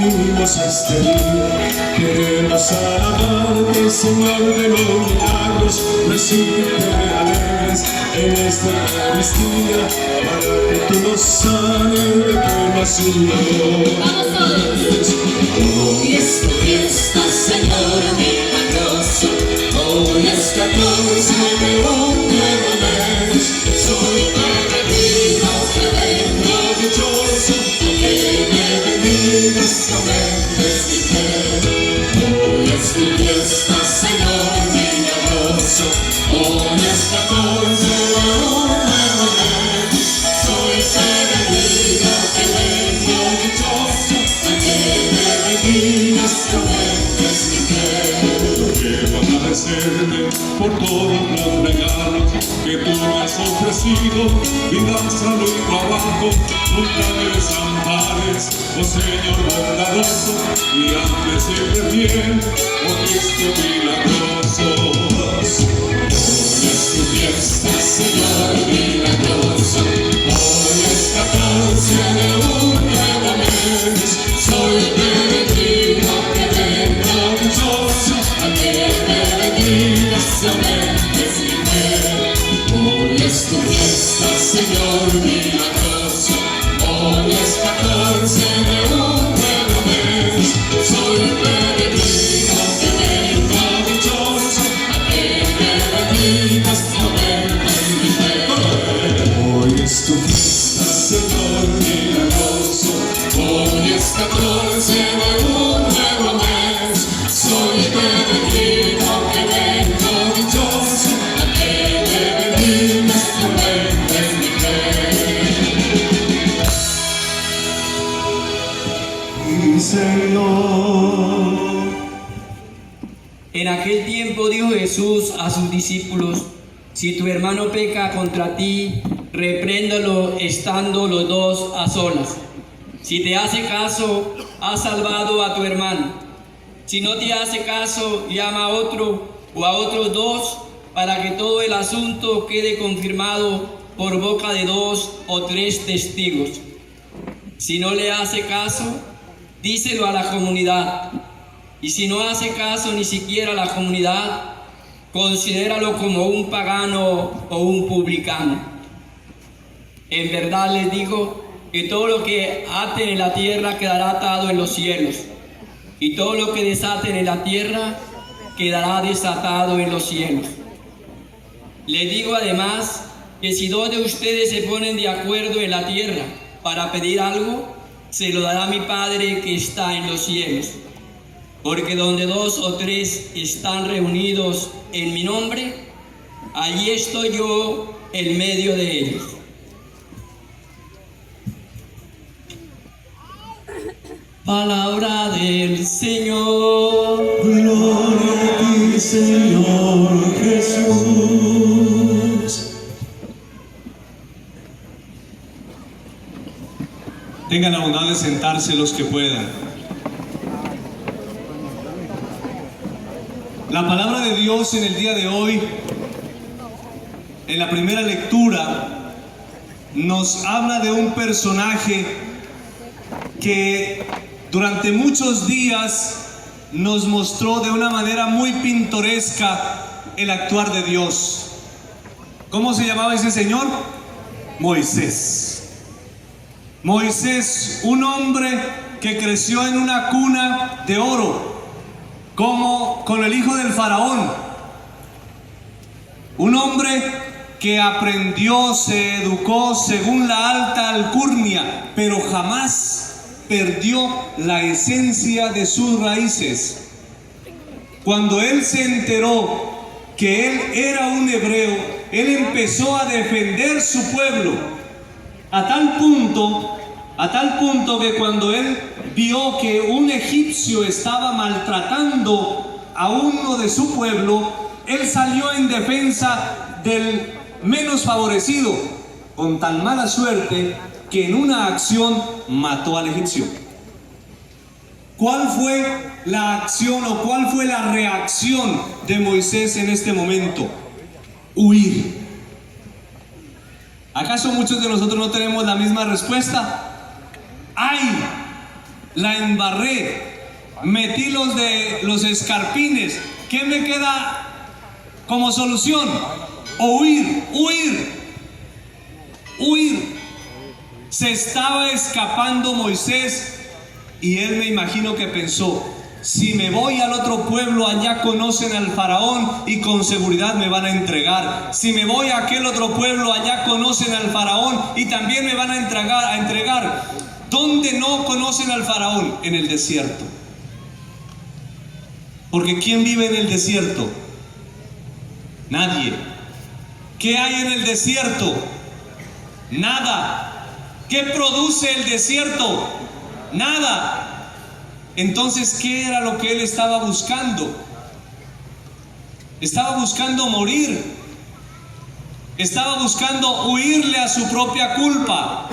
venimos este día, queremos alabarte, Señor de los milagros, recíbete alegres en esta Eucaristía, para que tú nos sanes de penas y dolores. Hoy es tu fiesta, Señor milagroso, hoy es 14 de un nuevo mes, soy peregrino que vengo dichoso, que me bendigas, no me desdices. Hoy es tu fiesta, Señor milagroso, hoy es 14 de un nuevo mes, soy peregrino que vengo dichoso, que me bendigas, no me desdices. Quiero agradecerte por todos los regalos que tú me has ofrecido, vida, salud y trabajo, nunca me desampares, oh Señor bondadoso, y hazme siempre bien, oh Cristo milagroso. Hoy es tu fiesta, Señor milagroso, hoy es 14 de un nuevo mes, soy peregrino que vengo dichoso, a que me bendigas, no me desdices. Hoy es tu fiesta, Señor milagroso, hoy es 14 de un nuevo mes, soy peregrino que vengo dichoso, a que me bendigas, no me desdices. Hoy es tu fiesta, Señor milagroso, Hoy es 14 de un nuevo mes, soy peregrino que vengo dichoso, a que me bendigas, no me desdices. mi Señor. En aquel tiempo dijo Jesús a sus discípulos: si tu hermano peca contra ti, repréndalo estando los dos a solas. Si te hace caso, has salvado a tu hermano. Si no te hace caso, llama a otro o a otros dos, para que todo el asunto quede confirmado por boca de 2 o 3 testigos. Si no le hace caso, díselo a la comunidad. Y si no hace caso ni siquiera a la comunidad, considéralo como un pagano o un publicano. En verdad les digo que todo lo que aten en la tierra quedará atado en los cielos, y todo lo que desaten en la tierra quedará desatado en los cielos. Les digo además que si 2 de ustedes se ponen de acuerdo en la tierra para pedir algo, se lo dará mi Padre que está en los cielos. Porque donde 2 o 3 están reunidos en mi nombre, allí estoy yo en medio de ellos. Palabra del Señor. Gloria a ti, Señor Jesús. Tengan la bondad de sentarse los que puedan. La palabra de Dios en el día de hoy, en la primera lectura, nos habla de un personaje que durante muchos días nos mostró de una manera muy pintoresca el actuar de Dios. ¿Cómo se llamaba ese señor? Moisés. Moisés, un hombre que creció en una cuna de oro, como con el hijo del faraón. Un hombre que aprendió, se educó según la alta alcurnia, pero jamás perdió la esencia de sus raíces. Cuando él se enteró que él era un hebreo, él empezó a defender su pueblo, a tal punto que cuando él vio que un egipcio estaba maltratando a uno de su pueblo, él salió en defensa del menos favorecido, con tan mala suerte que en una acción mató al egipcio. ¿Cuál fue la acción o cuál fue la reacción de Moisés en este momento? Huir. ¿Acaso muchos de nosotros no tenemos la misma respuesta? ¡Ay! la embarré, metí los escarpines. ¿Qué me queda como solución? Huir. Se estaba escapando Moisés y él, me imagino que pensó: si me voy al otro pueblo, allá conocen al faraón y con seguridad me van a entregar. Si me voy a aquel otro pueblo, allá conocen al faraón y también me van a entregar. ¿Dónde no conocen al faraón? En el desierto. Porque ¿quién vive en el desierto? Nadie. ¿Qué hay en el desierto? Nada. ¿Qué produce el desierto? Nada. Entonces, ¿qué era lo que él estaba buscando? Estaba buscando morir. Estaba buscando huirle a su propia culpa.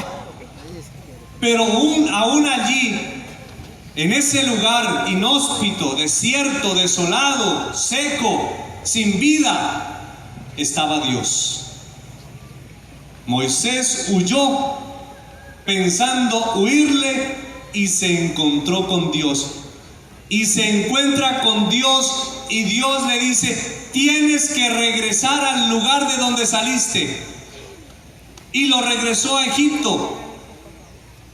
Pero aún allí, en ese lugar inhóspito, desierto, desolado, seco, sin vida, estaba Dios. Moisés huyó pensando huirle y se encontró con Dios. Y se encuentra con Dios y Dios le dice: tienes que regresar al lugar de donde saliste. Y lo regresó a Egipto,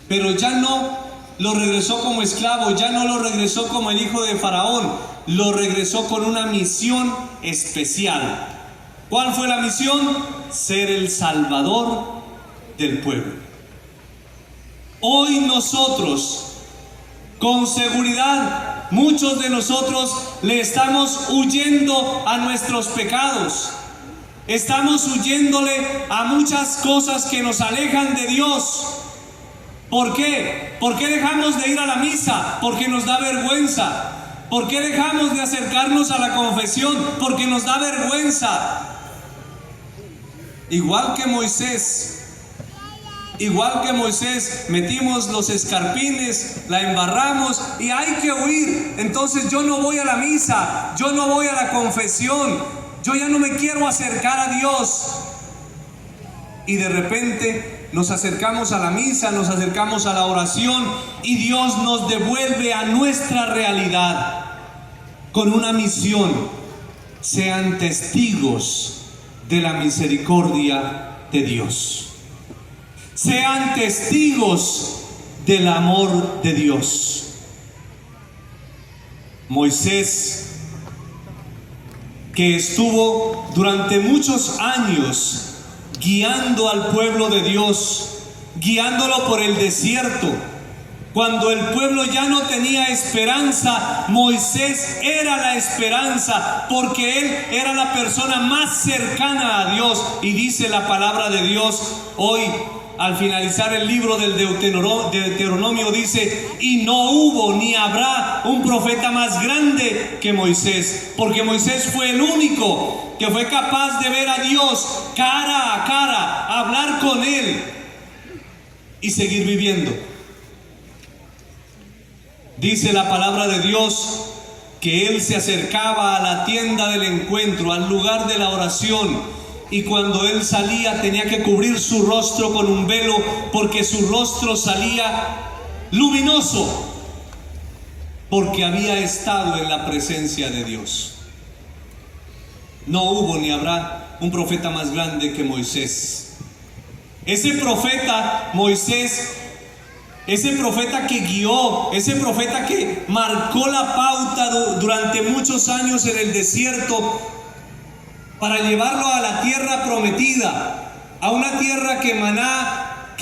pero ya no lo regresó como esclavo, ya no lo regresó como el hijo de Faraón, lo regresó con una misión especial. ¿Cuál fue la misión? Ser el salvador del pueblo. Hoy nosotros, con seguridad, muchos de nosotros le estamos huyendo a nuestros pecados. Estamos huyéndole a muchas cosas que nos alejan de Dios. ¿Por qué? ¿Por qué dejamos de ir a la misa? Porque nos da vergüenza. ¿Por qué dejamos de acercarnos a la confesión? Porque nos da vergüenza. Igual que Moisés, metimos los escarpines, la embarramos y hay que huir. Entonces yo no voy a la misa, yo no voy a la confesión, yo ya no me quiero acercar a Dios. Y de repente nos acercamos a la misa, nos acercamos a la oración y Dios nos devuelve a nuestra realidad con una misión: sean testigos de la misericordia de Dios. Sean testigos del amor de Dios. Moisés, que estuvo durante muchos años guiando al pueblo de Dios, guiándolo por el desierto, cuando el pueblo ya no tenía esperanza, Moisés era la esperanza, porque él era la persona más cercana a Dios. Y dice la palabra de Dios hoy, al finalizar el libro del Deuteronomio, dice: y no hubo ni habrá un profeta más grande que Moisés, porque Moisés fue el único que fue capaz de ver a Dios cara a cara, hablar con él y seguir viviendo. Dice la palabra de Dios que él se acercaba a la tienda del encuentro, al lugar de la oración, y cuando él salía tenía que cubrir su rostro con un velo, porque su rostro salía luminoso, porque había estado en la presencia de Dios. No hubo ni habrá un profeta más grande que Moisés. Ese profeta Moisés, ese profeta que guió, ese profeta que marcó la pauta durante muchos años en el desierto para llevarlo a la tierra prometida, a una tierra que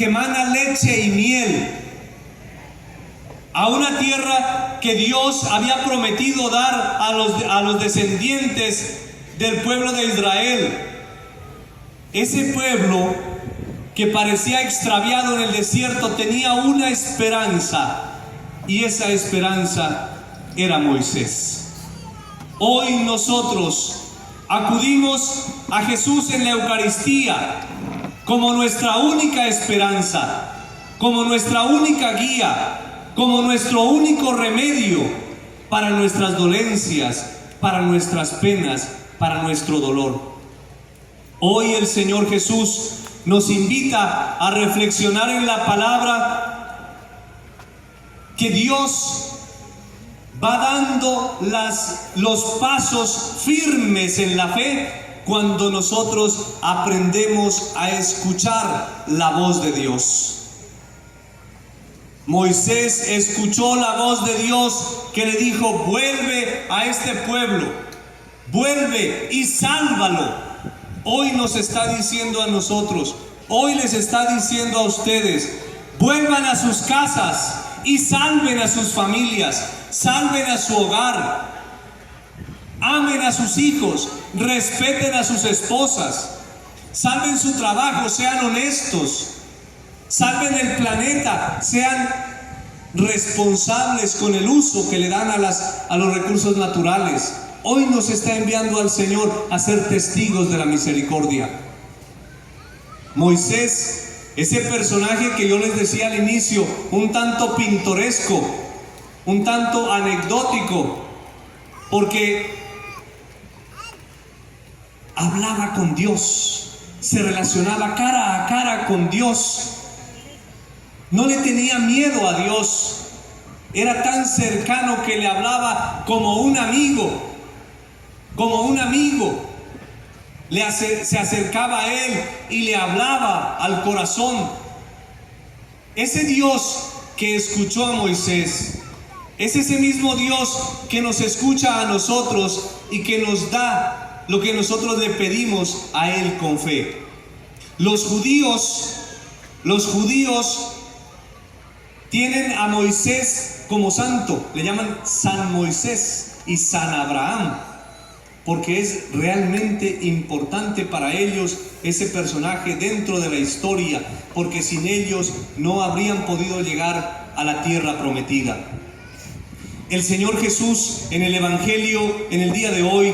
emana leche y miel, a una tierra que Dios había prometido dar a los descendientes del pueblo de Israel. Ese pueblo que parecía extraviado en el desierto tenía una esperanza, y esa esperanza era Moisés. Hoy nosotros acudimos a Jesús en la Eucaristía como nuestra única esperanza, como nuestra única guía, como nuestro único remedio para nuestras dolencias, para nuestras penas, para nuestro dolor. Hoy el Señor Jesús nos invita a reflexionar en la palabra que Dios va dando los pasos firmes en la fe cuando nosotros aprendemos a escuchar la voz de Dios. Moisés escuchó la voz de Dios que le dijo: vuelve a este pueblo, vuelve y sálvalo. Hoy nos está diciendo a nosotros, hoy les está diciendo a ustedes: vuelvan a sus casas y salven a sus familias, salven a su hogar, amen a sus hijos, respeten a sus esposas, salven su trabajo, sean honestos, salven el planeta, sean responsables con el uso que le dan a los recursos naturales. Hoy nos está enviando al Señor a ser testigos de la misericordia. Moisés, ese personaje que yo les decía al inicio, un tanto pintoresco, un tanto anecdótico, porque hablaba con Dios, se relacionaba cara a cara con Dios, no le tenía miedo a Dios, era tan cercano que le hablaba como un amigo, se acercaba a él y le hablaba al corazón. Ese Dios que escuchó a Moisés es ese mismo Dios que nos escucha a nosotros y que nos da lo que nosotros le pedimos a Él con fe. Los judíos tienen a Moisés como santo, le llaman San Moisés y San Abraham, porque es realmente importante para ellos ese personaje dentro de la historia, porque sin ellos no habrían podido llegar a la tierra prometida. El Señor Jesús en el Evangelio, en el día de hoy,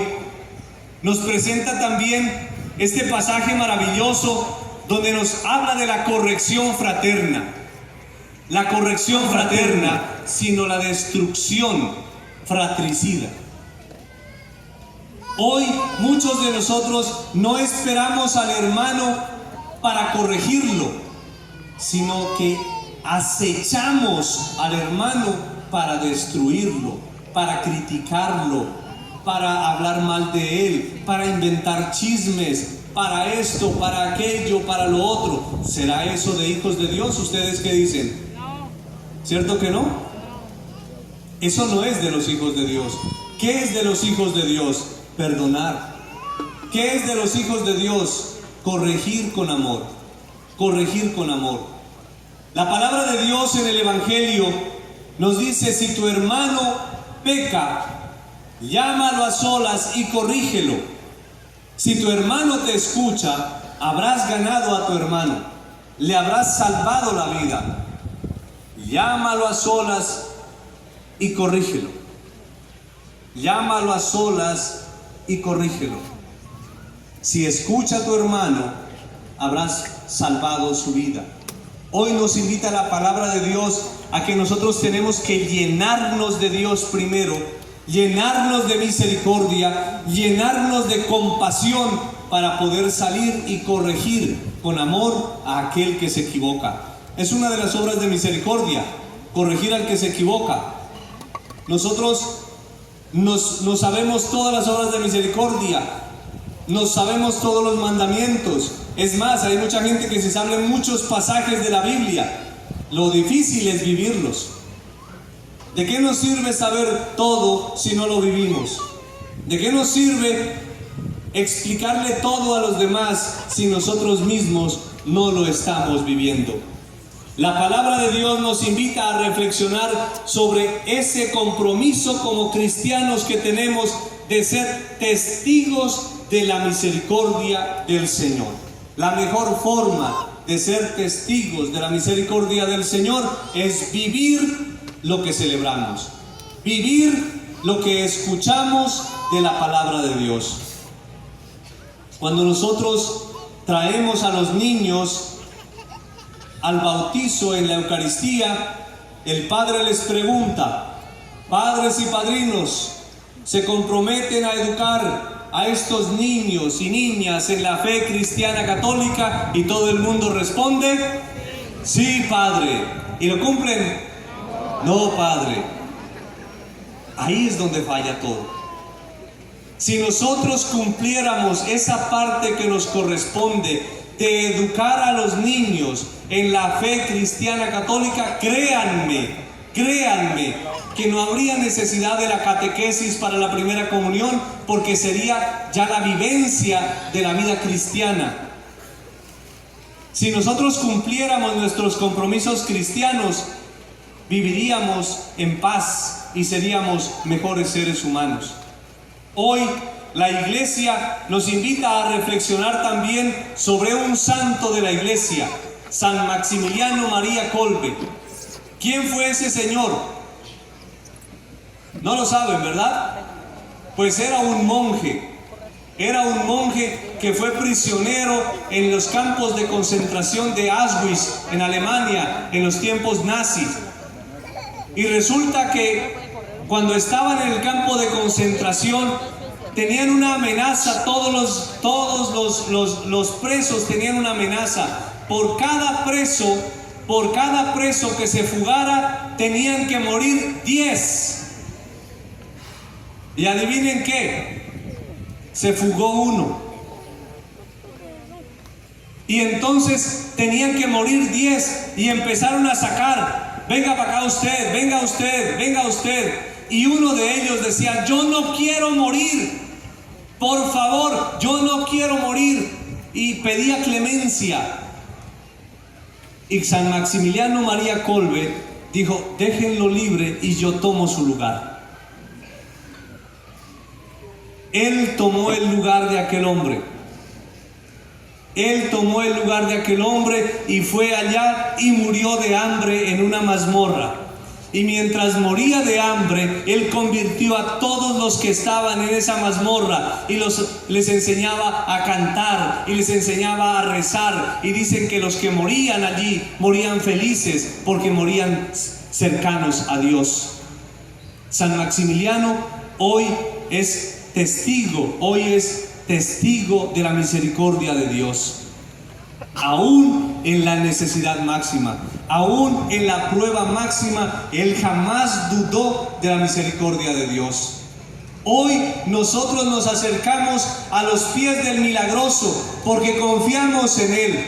nos presenta también este pasaje maravilloso donde nos habla de la corrección fraterna. La corrección fraterna, sino la destrucción fratricida. Hoy muchos de nosotros no esperamos al hermano para corregirlo, sino que acechamos al hermano para destruirlo, para criticarlo, para hablar mal de él, para inventar chismes, para esto, para aquello, para lo otro. ¿Será eso de hijos de Dios? ¿Ustedes qué dicen? No. ¿Cierto que no? Eso no es de los hijos de Dios. ¿Qué es de los hijos de Dios? Perdonar. ¿Qué es de los hijos de Dios? Corregir con amor. Corregir con amor. La palabra de Dios en el Evangelio nos dice: si tu hermano peca, llámalo a solas y corrígelo. Si tu hermano te escucha, habrás ganado a tu hermano, le habrás salvado la vida. Llámalo a solas y corrígelo. Llámalo a solas y corrígelo. Si escucha a tu hermano, habrás salvado su vida. Hoy nos invita la palabra de Dios a que nosotros tenemos que llenarnos de Dios primero, llenarnos de misericordia, llenarnos de compasión para poder salir y corregir con amor a aquel que se equivoca. Es una de las obras de misericordia, corregir al que se equivoca. Nosotros nos sabemos todas las obras de misericordia, nos sabemos todos los mandamientos. Es más, hay mucha gente que se sabe muchos pasajes de la Biblia. Lo difícil es vivirlos. ¿De qué nos sirve saber todo si no lo vivimos? ¿De qué nos sirve explicarle todo a los demás si nosotros mismos no lo estamos viviendo? La palabra de Dios nos invita a reflexionar sobre ese compromiso como cristianos que tenemos de ser testigos de la misericordia del Señor. La mejor forma de ser testigos de la misericordia del Señor es vivir lo que celebramos, vivir lo que escuchamos de la palabra de Dios. Cuando nosotros traemos a los niños al bautizo en la Eucaristía, el Padre les pregunta: padres y padrinos, ¿se comprometen a educar a estos niños y niñas en la fe cristiana católica? Y todo el mundo responde: sí, Padre. ¿Y lo cumplen? No, Padre. Ahí es donde falla todo. Si nosotros cumpliéramos esa parte que nos corresponde de educar a los niños en la fe cristiana católica, créanme que no habría necesidad de la catequesis para la primera comunión, porque sería ya la vivencia de la vida cristiana. Si nosotros cumpliéramos nuestros compromisos cristianos, viviríamos en paz y seríamos mejores seres humanos. Hoy la Iglesia nos invita a reflexionar también sobre un santo de la Iglesia, San Maximiliano María Kolbe. ¿Quién fue ese señor? No lo saben, ¿verdad? Pues era un monje que fue prisionero en los campos de concentración de Auschwitz, en Alemania, en los tiempos nazis. Y resulta que cuando estaban en el campo de concentración, tenían una amenaza, todos los presos tenían una amenaza. Por cada preso que se fugara, tenían que morir 10. Y adivinen qué, se fugó uno. Y entonces tenían que morir 10 y empezaron a sacar, venga para acá usted, venga usted, venga usted. Y uno de ellos decía, yo no quiero morir, por favor, yo no quiero morir. Y pedía clemencia. Y San Maximiliano María Kolbe dijo, déjenlo libre y yo tomo su lugar. Él tomó el lugar de aquel hombre. Él tomó el lugar de aquel hombre y fue allá y murió de hambre en una mazmorra. Y mientras moría de hambre, él convirtió a todos los que estaban en esa mazmorra y les enseñaba a cantar y les enseñaba a rezar. Y dicen que los que morían allí morían felices porque morían cercanos a Dios. San Maximiliano hoy es testigo de la misericordia de Dios. Aún en la necesidad máxima, aún en la prueba máxima, él jamás dudó de la misericordia de Dios. Hoy nosotros nos acercamos a los pies del milagroso porque confiamos en él,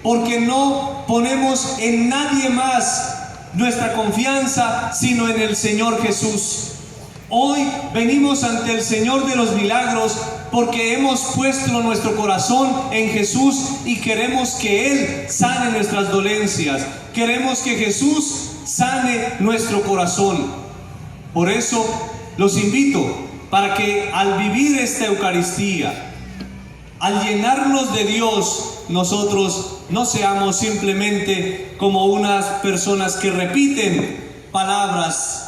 porque no ponemos en nadie más nuestra confianza sino en el Señor Jesús. Hoy venimos ante el Señor de los milagros porque hemos puesto nuestro corazón en Jesús y queremos que Él sane nuestras dolencias. Queremos que Jesús sane nuestro corazón. Por eso los invito para que al vivir esta Eucaristía, al llenarnos de Dios, nosotros no seamos simplemente como unas personas que repiten palabras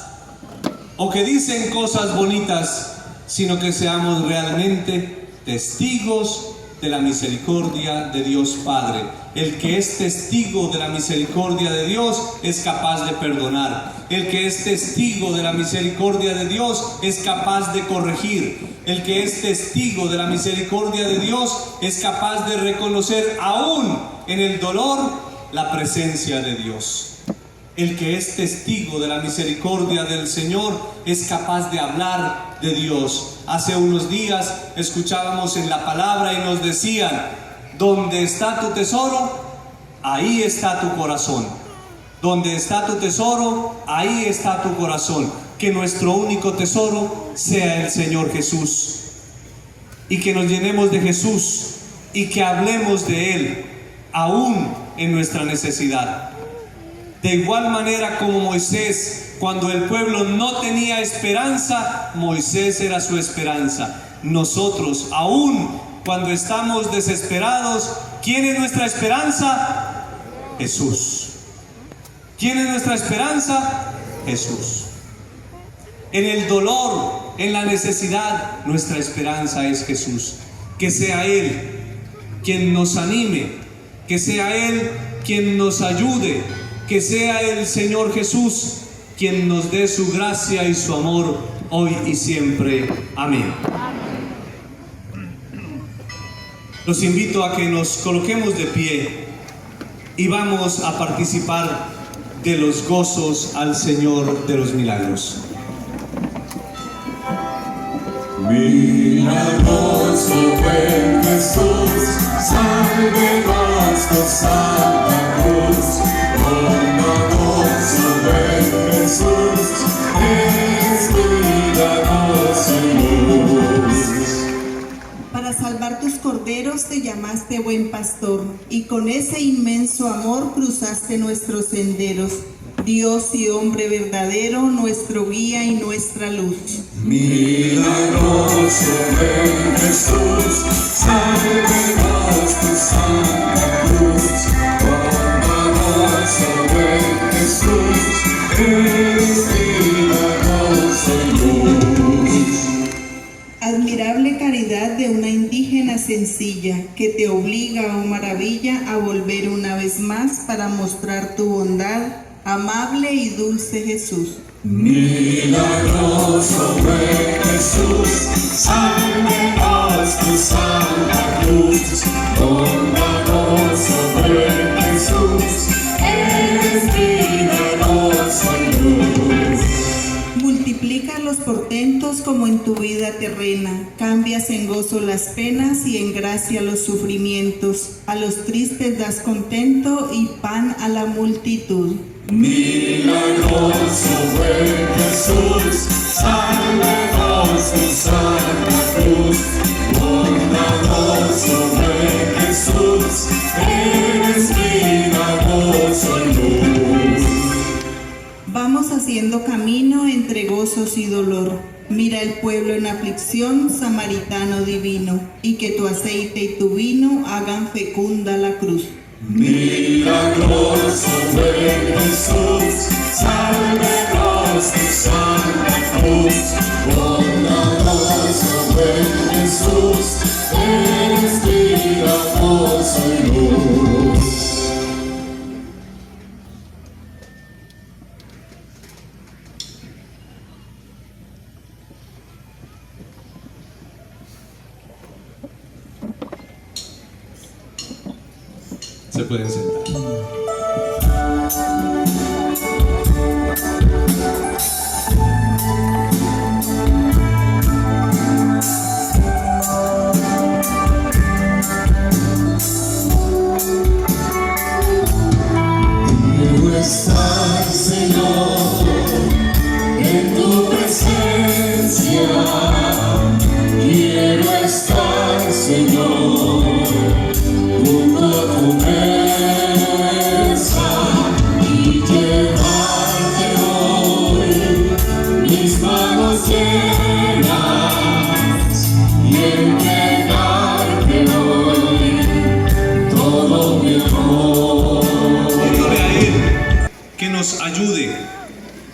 o que dicen cosas bonitas, sino que seamos realmente testigos de la misericordia de Dios Padre. El que es testigo de la misericordia de Dios es capaz de perdonar. El que es testigo de la misericordia de Dios es capaz de corregir. El que es testigo de la misericordia de Dios es capaz de reconocer aún en el dolor la presencia de Dios. El que es testigo de la misericordia del Señor es capaz de hablar de Dios. Hace unos días escuchábamos en la palabra y nos decían, donde está tu tesoro, ahí está tu corazón. Donde está tu tesoro, ahí está tu corazón. Que nuestro único tesoro sea el Señor Jesús. Y que nos llenemos de Jesús y que hablemos de Él, aún en nuestra necesidad. De igual manera como Moisés, cuando el pueblo no tenía esperanza, Moisés era su esperanza. Nosotros, aún cuando estamos desesperados, ¿quién es nuestra esperanza? Jesús. ¿Quién es nuestra esperanza? Jesús. En el dolor, en la necesidad, nuestra esperanza es Jesús. Que sea Él quien nos anime, que sea Él quien nos ayude, que sea el Señor Jesús quien nos dé su gracia y su amor hoy y siempre. Amén. Los invito a que nos coloquemos de pie y vamos a participar de los gozos al Señor de los milagros. Milagroso buen Jesús, sálvenos tu santa cruz. Bondadoso buen Jesús, eres vida, gozo y luz. Para salvar tus corderos te llamaste buen pastor, y con ese inmenso amor cruzaste nuestros senderos. Dios y hombre verdadero, nuestro guía y nuestra luz. Milagroso buen Jesús, sálvenos tu santa cruz. Bondadoso buen Jesús, eres vida, gozo y luz. Admirable caridad de una indígena sencilla, que te obliga, oh maravilla, a volver una vez más para mostrar tu bondad, amable y dulce Jesús. Milagroso buen Jesús, sálvenos tu santa cruz. Bondadoso buen Jesús, eres vida, gozo y luz. Multiplicas los portentos como en tu vida terrena, cambias en gozo las penas y en gracia los sufrimientos. A los tristes das contento y pan a la multitud. Milagroso buen Jesús, sálvenos tu santa cruz. Bondadoso buen Jesús, eres vida, gozo y luz. Vamos haciendo camino entre gozos y dolor. Mira el pueblo en aflicción, samaritano divino, y que tu aceite y tu vino hagan fecunda la cruz. Milagroso buen Jesús, sálvenos tu santa cruz. Bondadoso buen Jesús, eres vida, gozo y luz. Se pueden sentar. Quiero estar, Señor, en tu presencia. Quiero estar, Señor, junto a tu mesa y llevarte hoy mis manos llenas y entregarte hoy todo mi amor. Pidiéndole a Él que nos ayude,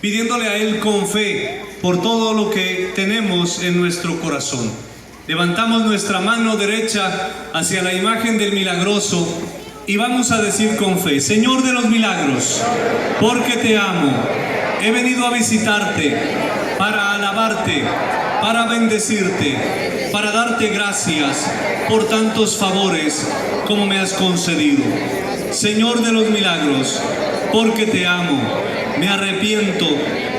pidiéndole a Él con fe por todo lo que tenemos en nuestro corazón. Levantamos nuestra mano derecha hacia la imagen del milagroso y vamos a decir con fe: Señor de los milagros, porque te amo, he venido a visitarte para alabarte, para bendecirte, para darte gracias por tantos favores como me has concedido. Señor de los milagros, porque te amo, me arrepiento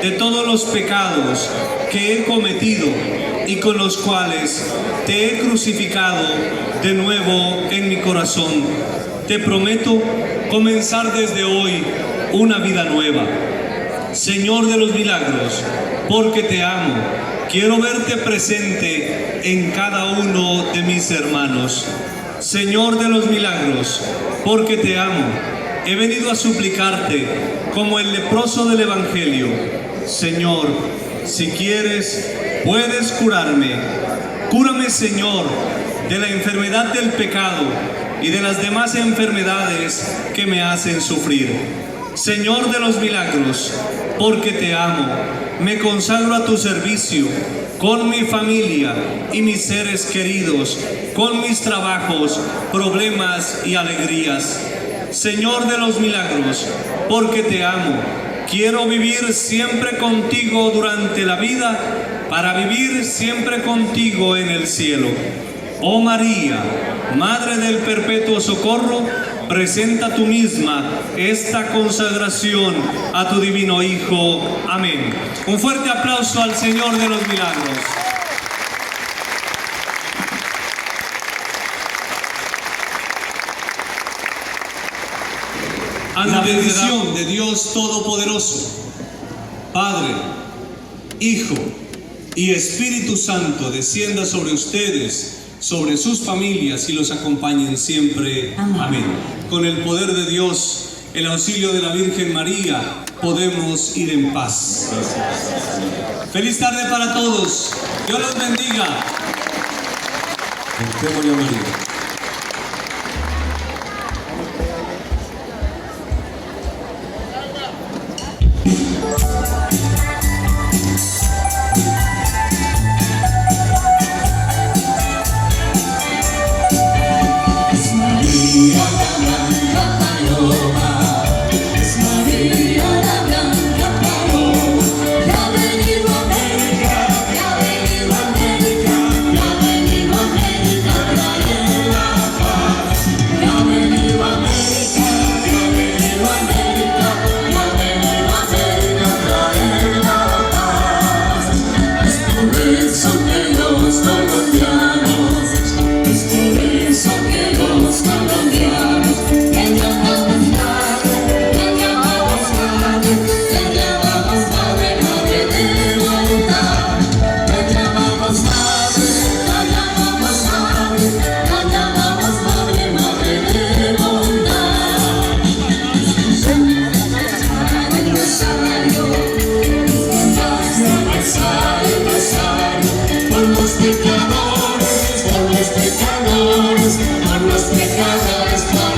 de todos los pecados que he cometido y con los cuales te he crucificado de nuevo en mi corazón. Te prometo comenzar desde hoy una vida nueva. Señor de los milagros, porque te amo, quiero verte presente en cada uno de mis hermanos. Señor de los milagros, porque te amo, he venido a suplicarte como el leproso del Evangelio. Señor, si quieres, puedes curarme. Cúrame, Señor, de la enfermedad del pecado y de las demás enfermedades que me hacen sufrir. Señor de los milagros, porque te amo, me consagro a tu servicio, con mi familia y mis seres queridos, con mis trabajos, problemas y alegrías. Señor de los milagros, porque te amo, quiero vivir siempre contigo durante la vida, para vivir siempre contigo en el cielo. Oh María, Madre del Perpetuo Socorro, presenta tú misma esta consagración a tu divino Hijo. Amén. Un fuerte aplauso al Señor de los milagros. A la bendición de Dios Todopoderoso, Padre, Hijo y Espíritu Santo, descienda sobre ustedes, sobre sus familias y los acompañen siempre. Amén. Con el poder de Dios, el auxilio de la Virgen María, podemos ir en paz. Feliz tarde para todos. Dios los bendiga. Contémosle a María. Por los pecadores, por los pecadores.